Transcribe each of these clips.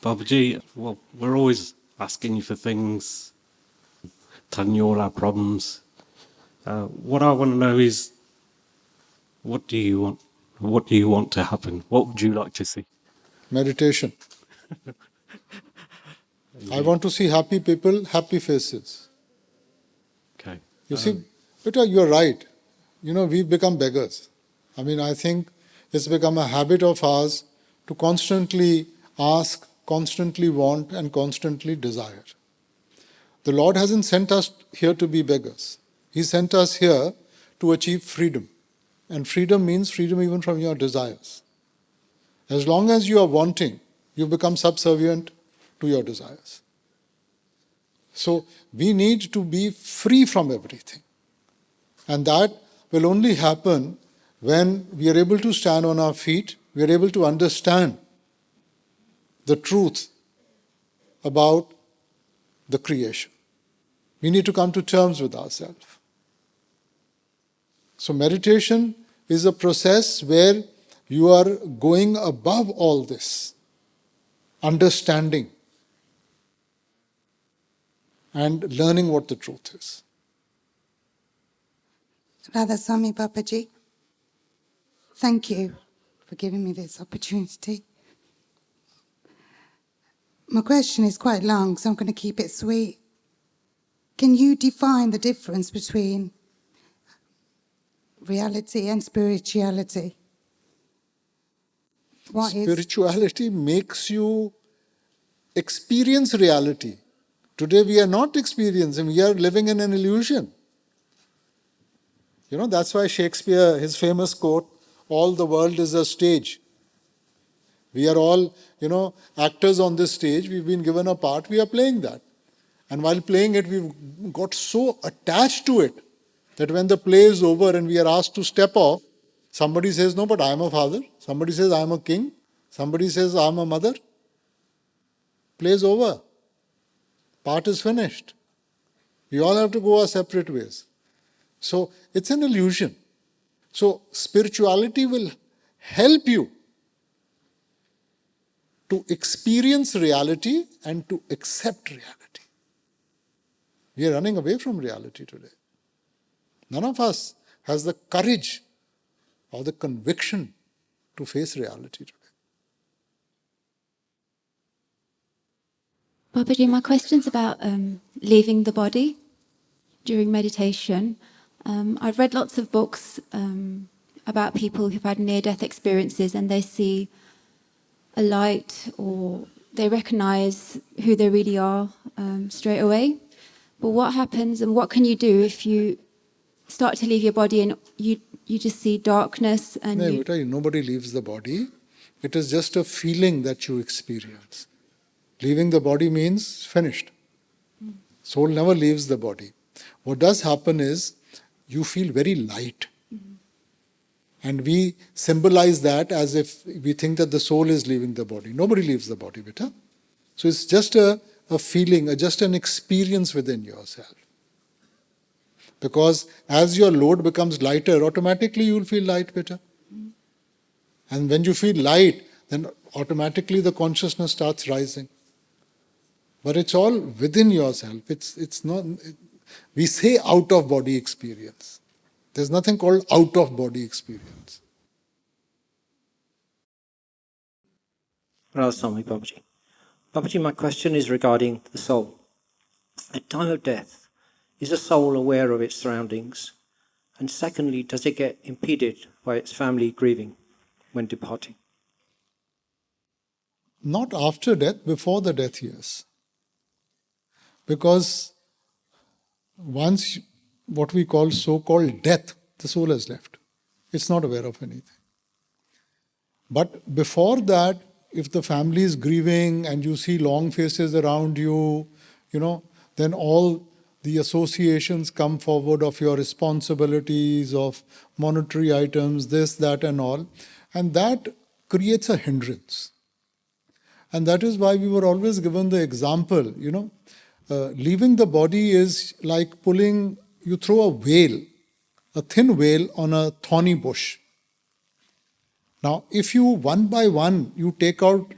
Babaji, well, we're always asking you for things, telling you all our problems. What I want to know is, what do you want? What do you want to happen? What would you like to see? Meditation. I want to see happy people, happy faces. Okay. You see, Peter, you're right. We've become beggars. I think it's become a habit of ours to constantly ask, constantly want, and constantly desire. The Lord hasn't sent us here to be beggars. He sent us here to achieve freedom. And freedom means freedom even from your desires. As long as you are wanting, you become subservient to your desires. So we need to be free from everything. And that will only happen when we are able to stand on our feet, we are able to understand the truth about the creation. We need to come to terms with ourselves. So meditation is a process where you are going above all this, understanding and learning what the truth is. Radhaswami Babaji, thank you for giving me this opportunity. My question is quite long, so I'm going to keep it sweet. Can you define the difference between reality and spirituality? Spirituality makes you experience reality. Today we are not experiencing, we are living in an illusion. That's why Shakespeare, his famous quote, all the world is a stage. We are all, actors on this stage. We've been given a part, we are playing that. And while playing it, we've got so attached to it that when the play is over and we are asked to step off, somebody says, no, but I am a father. Somebody says, I am a king. Somebody says, I am a mother. Play is over. Part is finished. We all have to go our separate ways. So it's an illusion. So spirituality will help you to experience reality and to accept reality. We are running away from reality today. None of us has the courage or the conviction to face reality today. Babaji, my question's about leaving the body during meditation. I've read lots of books about people who've had near-death experiences and they see a light or they recognize who they really are straight away. But what happens and what can you do if you start to leave your body and you just see darkness? And nobody leaves the body. It is just a feeling that you experience. Leaving the body means finished. Soul never leaves the body. What does happen is you feel very light. And we symbolize that as if we think that the soul is leaving the body. Nobody leaves the body, beta. So it's just a feeling, just an experience within yourself. Because as your load becomes lighter, automatically you will feel light, beta. And when you feel light, then automatically the consciousness starts rising. But it's all within yourself. It's not. We say out of body experience. There's nothing called out of body experience. Radhaswami Babaji. Babaji, my question is regarding the soul. At time of death, is the soul aware of its surroundings? And secondly, does it get impeded by its family grieving when departing? Not after death, before the death years. Because once what we call so-called death, the soul has left. It's not aware of anything. But before that, if the family is grieving and you see long faces around you, then all the associations come forward of your responsibilities, of monetary items, this, that and all. And that creates a hindrance. And that is why we were always given the example, leaving the body is like you throw a veil, a thin veil on a thorny bush. Now, if you one by one, you take out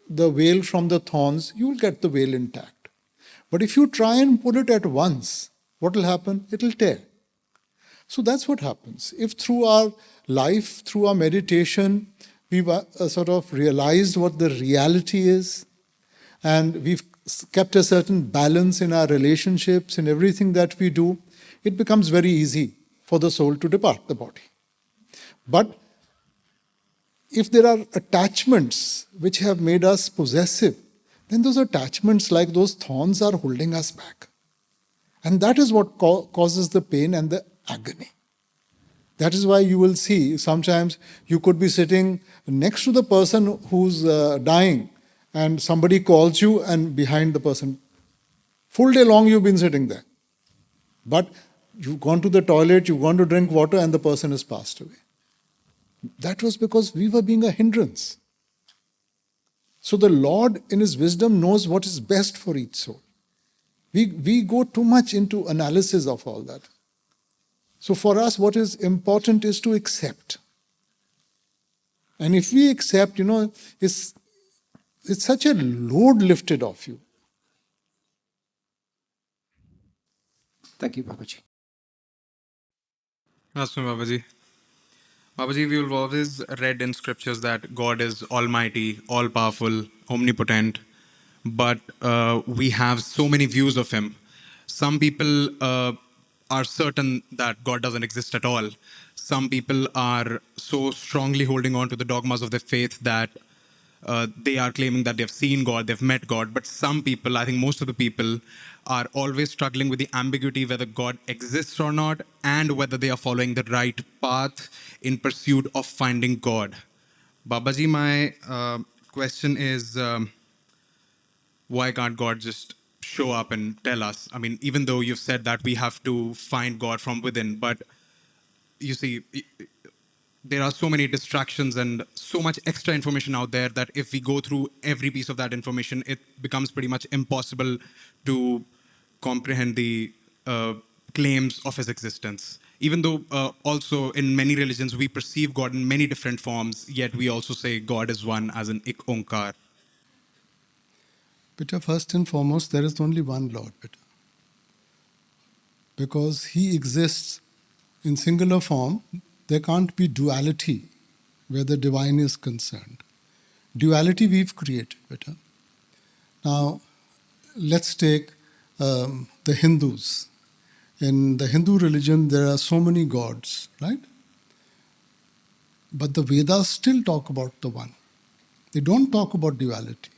the veil from the thorns, you will get the veil intact. But if you try and pull it at once, what will happen? It will tear. So that's what happens. If through our life, through our meditation, we've sort of realized what the reality is, and we've kept a certain balance in our relationships, in everything that we do, it becomes very easy for the soul to depart the body. But if there are attachments which have made us possessive, then those attachments, like those thorns, are holding us back. And that is what causes the pain and the agony. That is why you will see sometimes you could be sitting next to the person who's dying, and somebody calls you, and behind the person, full day long you've been sitting there. But you've gone to the toilet, you've gone to drink water, and the person has passed away. That was because we were being a hindrance. So the Lord, in His wisdom, knows what is best for each soul. We go too much into analysis of all that. So for us, what is important is to accept. And if we accept, it's such a load lifted off you. Thank you, Babaji. Namaste, Babaji. Babaji, we've always read in scriptures that God is almighty, all-powerful, omnipotent, but we have so many views of Him. Some people are certain that God doesn't exist at all. Some people are so strongly holding on to the dogmas of their faith that they are claiming that they've seen God, they've met God. But some people, I think most of the people, are always struggling with the ambiguity whether God exists or not, and whether they are following the right path in pursuit of finding God. Babaji, my question is, why can't God just show up and tell us? I mean, even though you've said that we have to find God from within, but you see, there are so many distractions and so much extra information out there that if we go through every piece of that information, it becomes pretty much impossible to comprehend the claims of His existence. Even though also in many religions we perceive God in many different forms, yet we also say God is one as an Ik Onkar. Beta, first and foremost, there is only one Lord, Beta. Because He exists in singular form, there can't be duality where the divine is concerned. Duality we've created, Beta. Now, let's take the Hindus. In the Hindu religion, there are so many gods, right? But the Vedas still talk about the one. They don't talk about duality.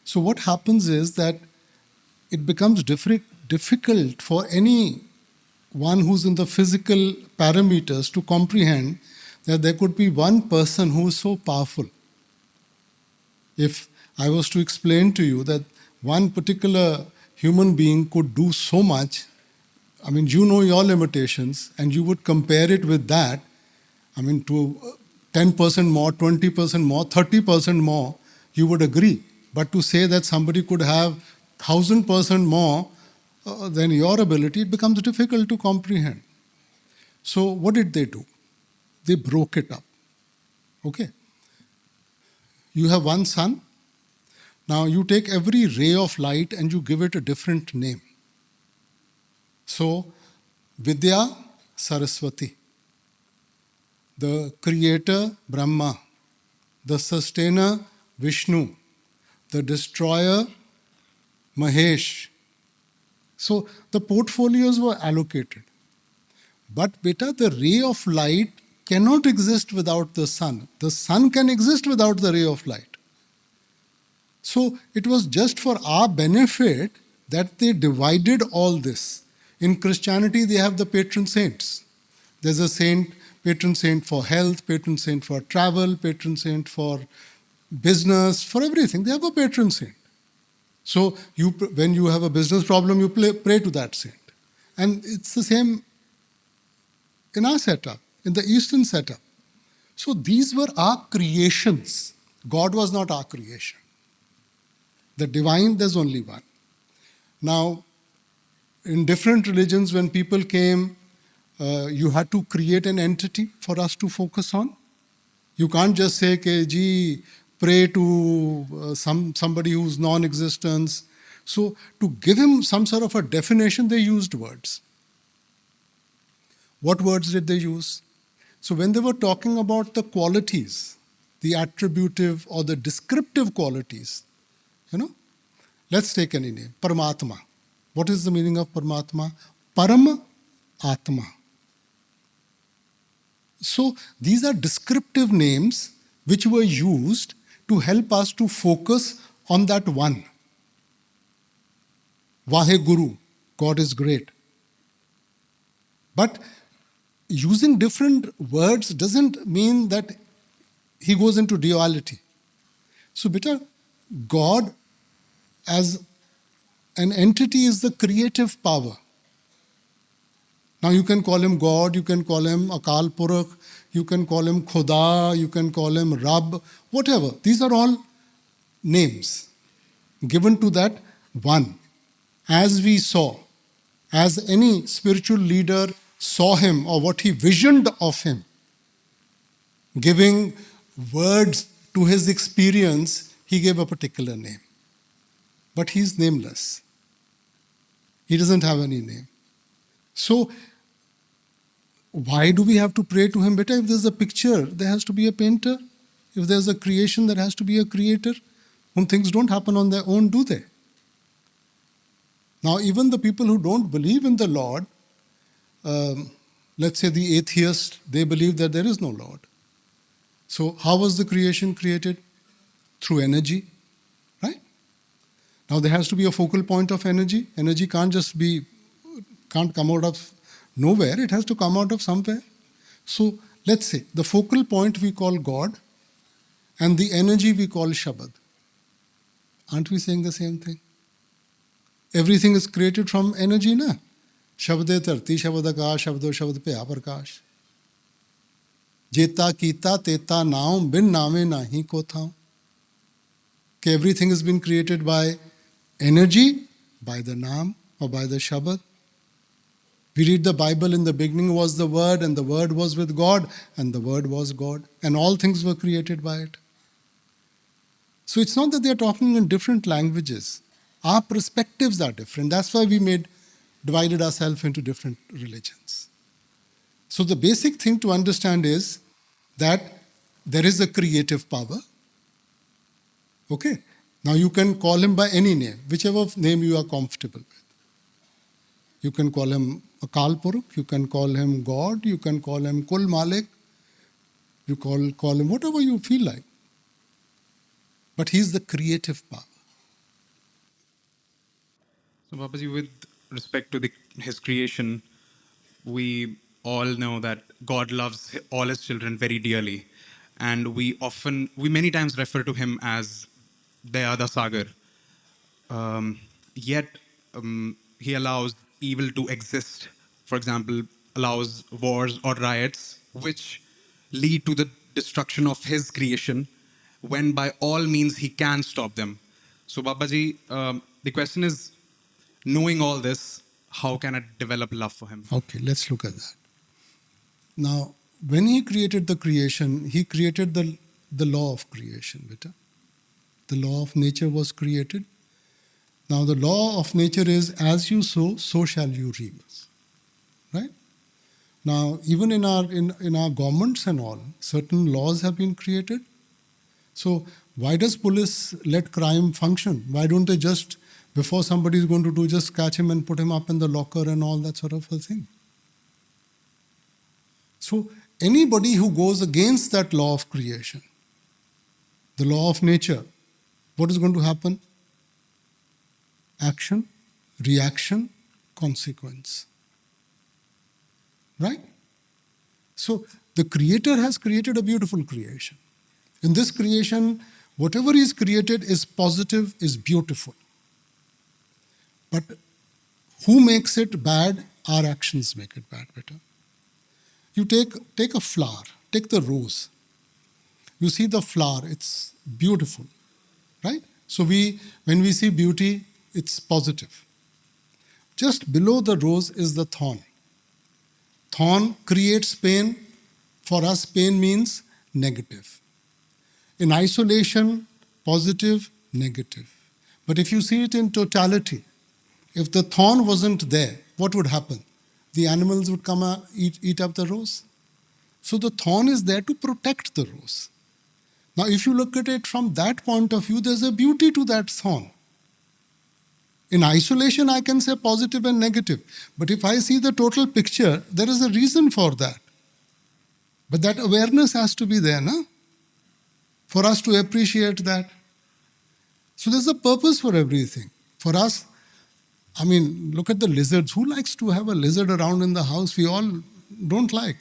So what happens is that it becomes difficult for any one who's in the physical parameters to comprehend that there could be one person who is so powerful. If I was to explain to you that one particular human being could do so much, I mean, you know your limitations, and you would compare it with that, I mean, to 10% more, 20% more, 30% more, you would agree. But to say that somebody could have 1,000% more than your ability, it becomes difficult to comprehend. So what did they do? They broke it up. Okay. You have one sun. Now you take every ray of light and you give it a different name. So Vidya, Saraswati. The creator, Brahma. The sustainer, Vishnu. The destroyer, Mahesh. So the portfolios were allocated. But beta, the ray of light cannot exist without the sun. The sun can exist without the ray of light. So it was just for our benefit that they divided all this. In Christianity, they have the patron saints. There's a saint, patron saint for health, patron saint for travel, patron saint for business, for everything. They have a patron saint. So when you have a business problem, you pray to that saint. And it's the same in our setup, in the Eastern setup. So these were our creations. God was not our creation. The divine, there's only one. Now, in different religions, when people came, you had to create an entity for us to focus on. You can't just say, "Ji, pray to somebody who's non-existence. So to give him some sort of a definition, they used words. What words did they use? So when they were talking about the qualities, the attributive or the descriptive qualities, let's take any name, Paramatma. What is the meaning of Paramatma? Param Atma. So these are descriptive names which were used to help us to focus on that one. Vaheguru, God is great. But using different words doesn't mean that he goes into duality. So, beta, God as an entity is the creative power. Now you can call him God, you can call him Akal Purakh, you can call him Khuda, you can call him Rab, whatever. These are all names given to that one. As we saw, as any spiritual leader saw him or what he visioned of him, giving words to his experience, he gave a particular name. But he's nameless. He doesn't have any name. So, why do we have to pray to him? Beta, if there's a picture, there has to be a painter. If there's a creation, there has to be a creator. When things don't happen on their own, do they? Now, even the people who don't believe in the Lord, let's say the atheist, they believe that there is no Lord. So, how was the creation created? Through energy, right? Now, there has to be a focal point of energy. Energy can't come out of nowhere. It has to come out of somewhere. So, let's say the focal point we call God and the energy we call Shabad. Aren't we saying the same thing? Everything is created from energy, na? Shabde tarti, shabad akash, shabdo shabad pe aparkash. Jeta kita teta naam bin name nahi ko thaum. Okay, everything has been created by energy, by the naam or by the shabad. We read the Bible, in the beginning was the Word, and the Word was with God, and the Word was God, and all things were created by it. So it's not that they're talking in different languages. Our perspectives are different. That's why we divided ourselves into different religions. So the basic thing to understand is that there is a creative power. Okay? Now you can call him by any name, whichever name you are comfortable with. You can call him Akal Purakh, you can call him God, you can call him Kul Malik, you call him whatever you feel like. But he's the creative power. So, Babaji, with respect to his creation, we all know that God loves all his children very dearly. And we many times refer to him as Dayada Sagar. Yet, he allows evil to exist. For example, allows wars or riots, which lead to the destruction of his creation, when by all means he can stop them. So, Babaji, the question is, knowing all this, how can I develop love for him? Okay, let's look at that. Now, when he created the creation, he created the law of creation. Beta. The law of nature was created. Now, the law of nature is, as you sow, so shall you reap. Right? Now, even in our governments and all, certain laws have been created. So, why does police let crime function? Why don't they just, before somebody is going to do, just catch him and put him up in the locker and all that sort of a thing? So, anybody who goes against that law of creation, the law of nature, what is going to happen? Action, reaction, consequence. Right? So, the Creator has created a beautiful creation. In this creation, whatever is created is positive, is beautiful. But who makes it bad? Our actions make it bad, better. You take a flower, take the rose. You see the flower, it's beautiful, right? So when we see beauty, it's positive. Just below the rose is the thorn. Thorn creates pain. For us, pain means negative. In isolation, positive, negative. But if you see it in totality, if the thorn wasn't there, what would happen? The animals would come and eat up the rose. So the thorn is there to protect the rose. Now, if you look at it from that point of view, there's a beauty to that thorn. In isolation, I can say positive and negative. But if I see the total picture, there is a reason for that. But that awareness has to be there, no? For us to appreciate that. So there's a purpose for everything. For us, I mean, look at the lizards. Who likes to have a lizard around in the house? We all don't like.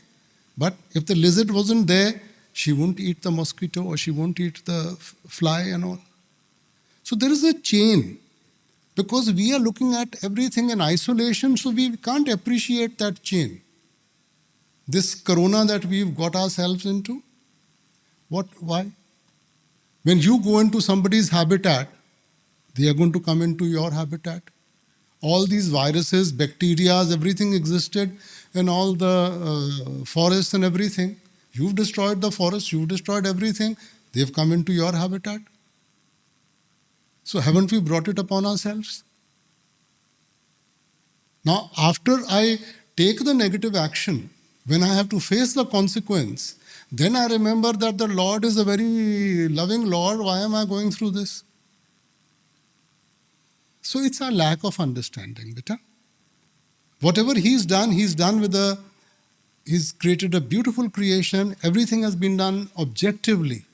But if the lizard wasn't there, she won't eat the mosquito or she won't eat the fly and all. So there is a chain. Because we are looking at everything in isolation, so we can't appreciate that chain. This corona that we've got ourselves into, why? When you go into somebody's habitat, they are going to come into your habitat. All these viruses, bacteria, everything existed in all the forests and everything. You've destroyed the forest, you've destroyed everything, they've come into your habitat. So haven't we brought it upon ourselves? Now, after I take the negative action, when I have to face the consequence, then I remember that the Lord is a very loving Lord. Why am I going through this? So it's a lack of understanding, beta. Whatever He's done with He's created a beautiful creation. Everything has been done objectively.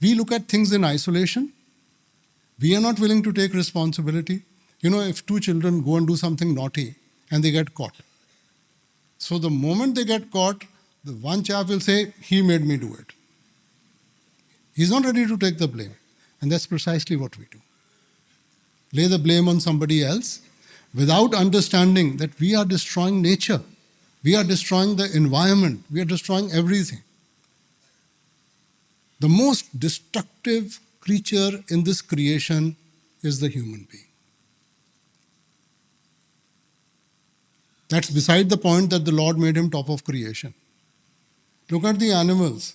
We look at things in isolation. We are not willing to take responsibility. You know, if two children go and do something naughty and they get caught. So the moment they get caught, the one chap will say, he made me do it. He's not ready to take the blame. And that's precisely what we do. Lay the blame on somebody else without understanding that we are destroying nature. We are destroying the environment. We are destroying everything. The most destructive creature in this creation is the human being. That's beside the point that the Lord made him top of creation. Look at the animals.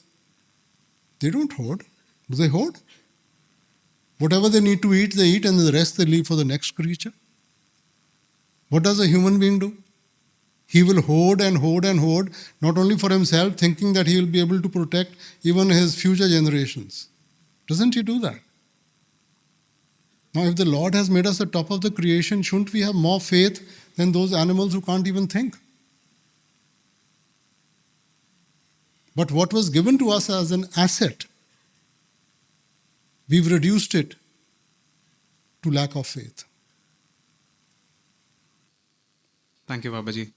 They don't hoard. Do they hoard? Whatever they need to eat, they eat, and the rest they leave for the next creature. What does a human being do? He will hoard and hoard and hoard, not only for himself, thinking that he will be able to protect even his future generations. Doesn't he do that? Now, if the Lord has made us the top of the creation, shouldn't we have more faith than those animals who can't even think? But what was given to us as an asset, we've reduced it to lack of faith. Thank you, Babaji.